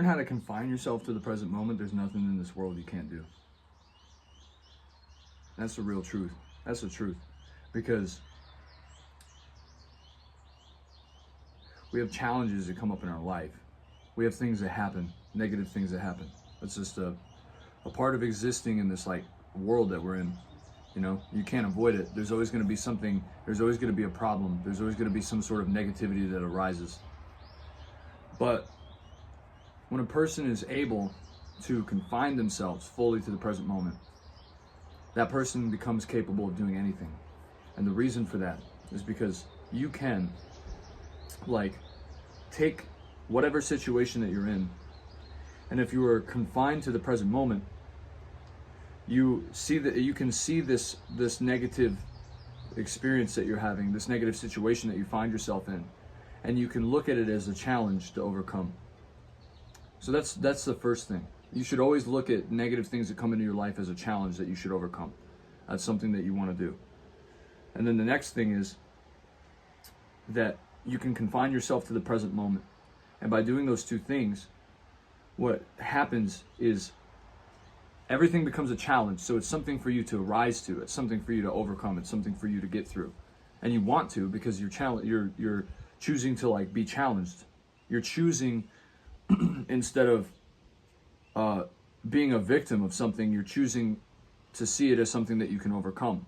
learn how to confine yourself to the present moment, there's nothing in this world you can't do. That's the real truth. That's the truth. Because we have challenges that come up in our life. We have things that happen, negative things that happen. It's just a part of existing in this like world that we're in. You know, you can't avoid it. There's always going to be something, there's always going to be a problem. There's always going to be some sort of negativity that arises. But when a person is able to confine themselves fully to the present moment, that person becomes capable of doing anything. And the reason for that is because you can, like, take whatever situation that you're in, and if you are confined to the present moment, you see that you can see this negative experience that you're having, this negative situation that you find yourself in, and you can look at it as a challenge to overcome. So that's the first thing. You should always look at negative things that come into your life as a challenge that you should overcome. That's something that you want to do. And then the next thing is that you can confine yourself to the present moment. And by doing those two things, what happens is everything becomes a challenge. So it's something for you to rise to. It's something for you to overcome. It's something for you to get through. And you want to, because you're choosing to like be challenged. You're choosing instead of being a victim of something, you're choosing to see it as something that you can overcome.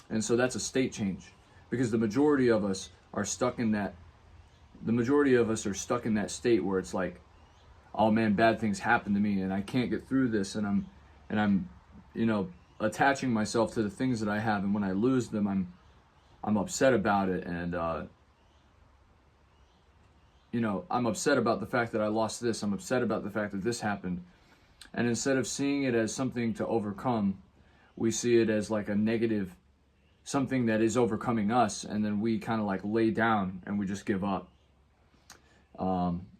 And so that's a state change, because the majority of us are stuck in that state where it's like, oh man, bad things happen to me and I can't get through this, and I'm you know, attaching myself to the things that I have, and when I lose them, I'm upset about it, and you know, I'm upset about the fact that I lost this, I'm upset about the fact that this happened. And instead of seeing it as something to overcome, we see it as like a negative, something that is overcoming us, and then we kind of like lay down and we just give up.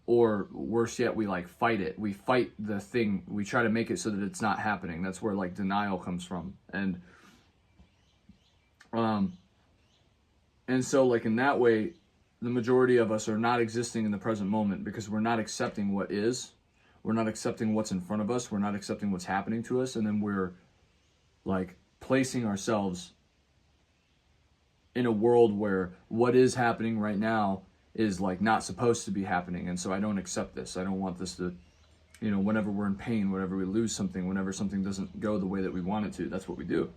Or worse yet, we like fight it. We fight the thing. We try to make it so that it's not happening. That's where like denial comes from. And so like in that way, the majority of us are not existing in the present moment because we're not accepting what is. We're not accepting what's in front of us. We're not accepting what's happening to us. And then we're like placing ourselves in a world where what is happening right now is like not supposed to be happening. And so I don't accept this. I don't want this to, you know, whenever we're in pain, whenever we lose something, whenever something doesn't go the way that we want it to, that's what we do.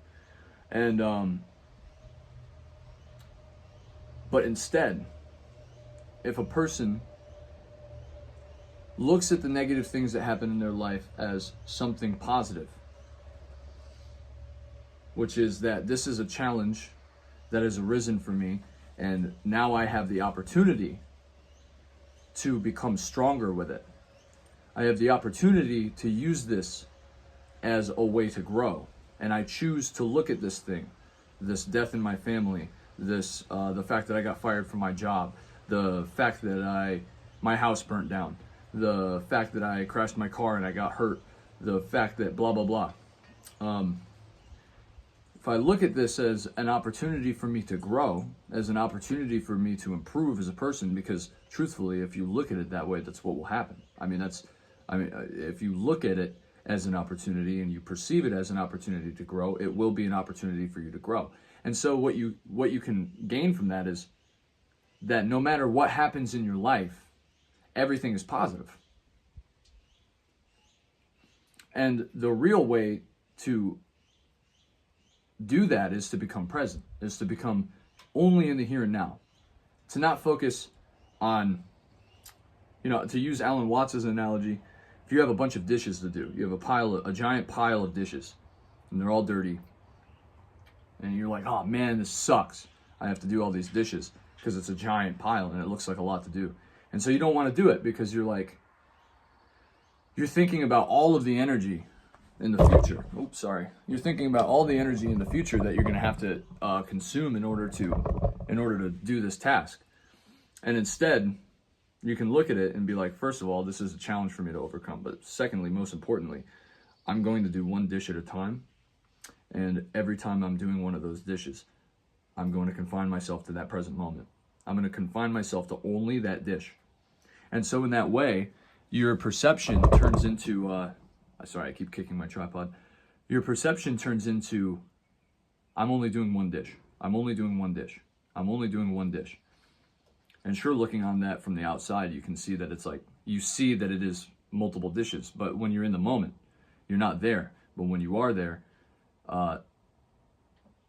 And, but instead, if a person looks at the negative things that happen in their life as something positive, which is that this is a challenge that has arisen for me, and now I have the opportunity to become stronger with it. I have the opportunity to use this as a way to grow. And I choose to look at this thing, this death in my family, this the fact that I got fired from my job, the fact that my house burnt down, the fact that I crashed my car and I got hurt, the fact that blah, blah, blah. If I look at this as an opportunity for me to grow, as an opportunity for me to improve as a person, because truthfully, if you look at it that way, that's what will happen. If you look at it as an opportunity and you perceive it as an opportunity to grow, it will be an opportunity for you to grow. And so what you can gain from that is that no matter what happens in your life, everything is positive. And the real way to do that is to become present, is to become only in the here and now, to not focus on, you know, to use Alan Watts' analogy. If you have a bunch of dishes to do, you have a giant pile of dishes, and they're all dirty, and you're like, oh man, this sucks. I have to do all these dishes because it's a giant pile and it looks like a lot to do. And so you don't want to do it because you're thinking about all of the energy in the future. You're thinking about all the energy in the future that you're going to have to consume in order to do this task. And instead, you can look at it and be like, first of all, this is a challenge for me to overcome. But secondly, most importantly, I'm going to do one dish at a time. And every time I'm doing one of those dishes, I'm going to confine myself to that present moment. I'm going to confine myself to only that dish. And so in that way, your perception turns into, sorry, I keep kicking my tripod. Your perception turns into, I'm only doing one dish. I'm only doing one dish. I'm only doing one dish. And sure, looking on that from the outside, you can see that it's like, you see that it is multiple dishes. But when you're in the moment, you're not there. But when you are there,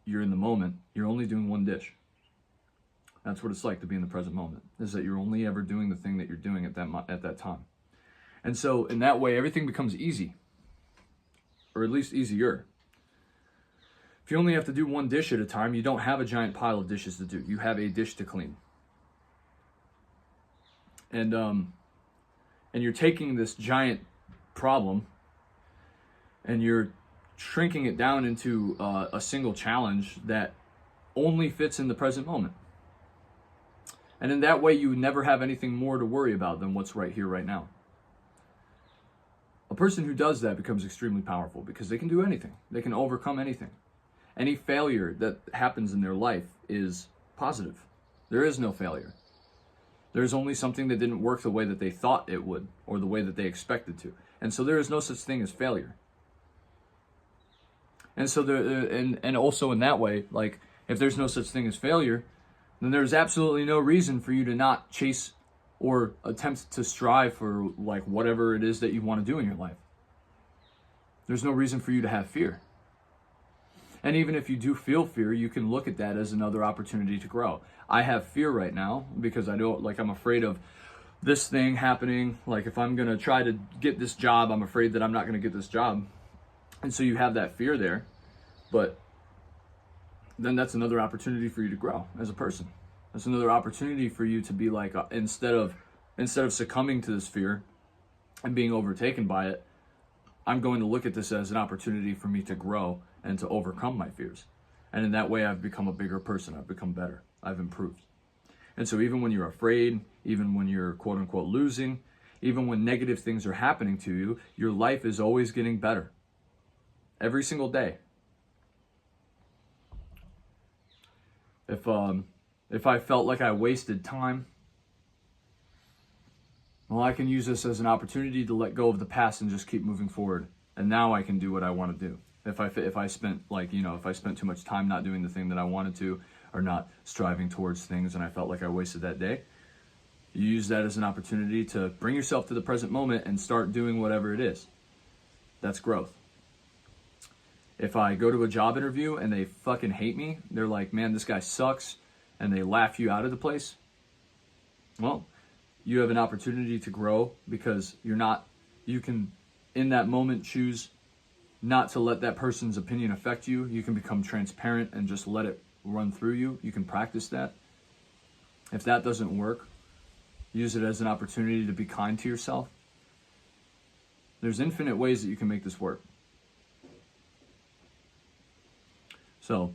you're in the moment, you're only doing one dish. That's what it's like to be in the present moment, is that you're only ever doing the thing that you're doing at that time. And so in that way, everything becomes easy, or at least easier. If you only have to do one dish at a time, you don't have a giant pile of dishes to do. You have a dish to clean. And you're taking this giant problem and you're shrinking it down into a single challenge that only fits in the present moment. And in that way, you never have anything more to worry about than what's right here, right now. A person who does that becomes extremely powerful because they can do anything. They can overcome anything. Any failure that happens in their life is positive. There is no failure. There's only something that didn't work the way that they thought it would, or the way that they expected to. And so there is no such thing as failure. And so and also in that way, like, if there's no such thing as failure, then there's absolutely no reason for you to not chase or attempt to strive for like whatever it is that you want to do in your life. There's no reason for you to have fear. And even if you do feel fear, you can look at that as another opportunity to grow. I have fear right now because I'm afraid of this thing happening. Like, if I'm going to try to get this job, I'm afraid that I'm not going to get this job. And so you have that fear there, but then that's another opportunity for you to grow as a person. That's another opportunity for you to be like, instead of succumbing to this fear and being overtaken by it, I'm going to look at this as an opportunity for me to grow and to overcome my fears. And in that way, I've become a bigger person. I've become better. I've improved. And so even when you're afraid, even when you're quote unquote losing, even when negative things are happening to you, your life is always getting better. Every single day. If I felt like I wasted time, well, I can use this as an opportunity to let go of the past and just keep moving forward. And now I can do what I want to do. If I spent too much time not doing the thing that I wanted to, or not striving towards things, and I felt like I wasted that day, you use that as an opportunity to bring yourself to the present moment and start doing whatever it is. That's growth. If I go to a job interview and they fucking hate me, they're like, man, this guy sucks, and they laugh you out of the place, well, you have an opportunity to grow because you can, in that moment, choose not to let that person's opinion affect you. You can become transparent and just let it run through you. You can practice that. If that doesn't work, use it as an opportunity to be kind to yourself. There's infinite ways that you can make this work. So,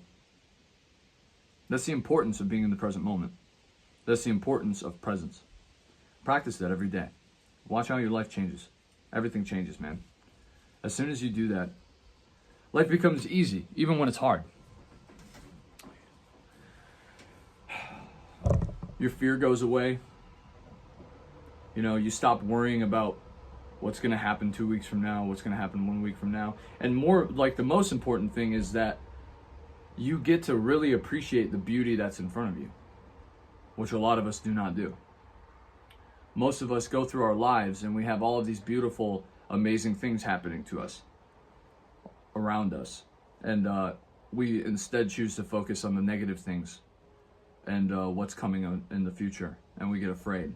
that's the importance of being in the present moment. That's the importance of presence. Practice that every day. Watch how your life changes. Everything changes, man. As soon as you do that, life becomes easy, even when it's hard. Your fear goes away. You stop worrying about what's going to happen 2 weeks from now, what's going to happen 1 week from now. And more, like, the most important thing is that you get to really appreciate the beauty that's in front of you, which a lot of us do not do. Most of us go through our lives and we have all of these beautiful, amazing things happening to us, around us. And we instead choose to focus on the negative things and what's coming in the future. And we get afraid.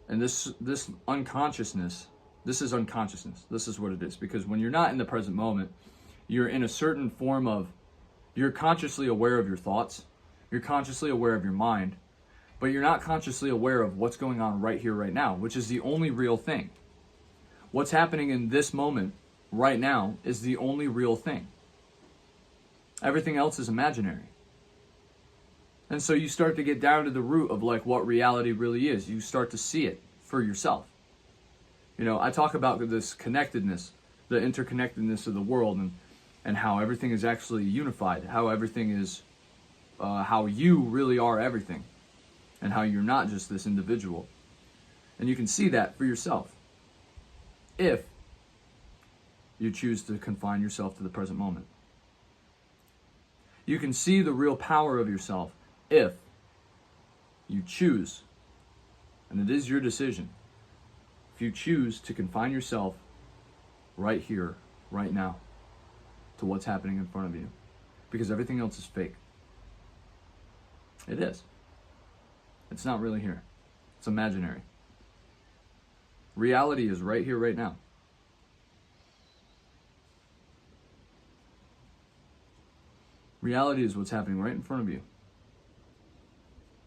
And this unconsciousness, this is unconsciousness. This is what it is. Because when you're not in the present moment, you're in a certain form of, you're consciously aware of your thoughts. You're consciously aware of your mind. But you're not consciously aware of what's going on right here, right now, which is the only real thing. What's happening in this moment, right now, is the only real thing. Everything else is imaginary. And so you start to get down to the root of like what reality really is. You start to see it for yourself. I talk about this connectedness, the interconnectedness of the world, and how everything is actually unified, how everything is, how you really are everything. And how you're not just this individual. And you can see that for yourself if you choose to confine yourself to the present moment. You can see the real power of yourself if you choose, and it is your decision, if you choose to confine yourself right here, right now, to what's happening in front of you. Because everything else is fake. It is. It's not really here. It's imaginary. Reality is right here, right now. Reality is what's happening right in front of you.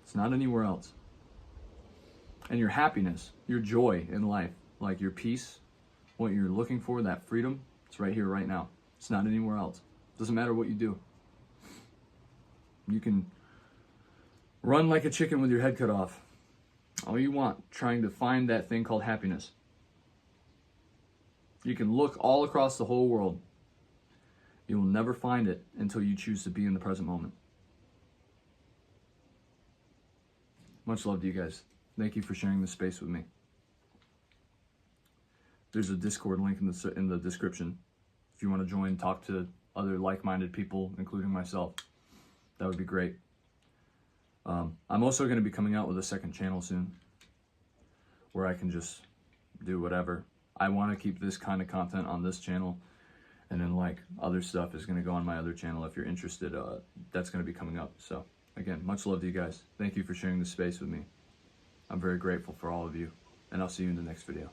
It's not anywhere else. And your happiness, your joy in life, like your peace, what you're looking for, that freedom, it's right here, right now. It's not anywhere else. It doesn't matter what you do. You can run like a chicken with your head cut off all you want, trying to find that thing called happiness. You can look all across the whole world. You will never find it until you choose to be in the present moment. Much love to you guys. Thank you for sharing this space with me. There's a Discord link in the description. If you want to join, talk to other like-minded people, including myself, that would be great. I'm also going to be coming out with a second channel soon, where I can just do whatever. I want to keep this kind of content on this channel, and then like other stuff is going to go on my other channel. If you're interested, that's going to be coming up. So again, much love to you guys. Thank you for sharing this space with me. I'm very grateful for all of you, and I'll see you in the next video.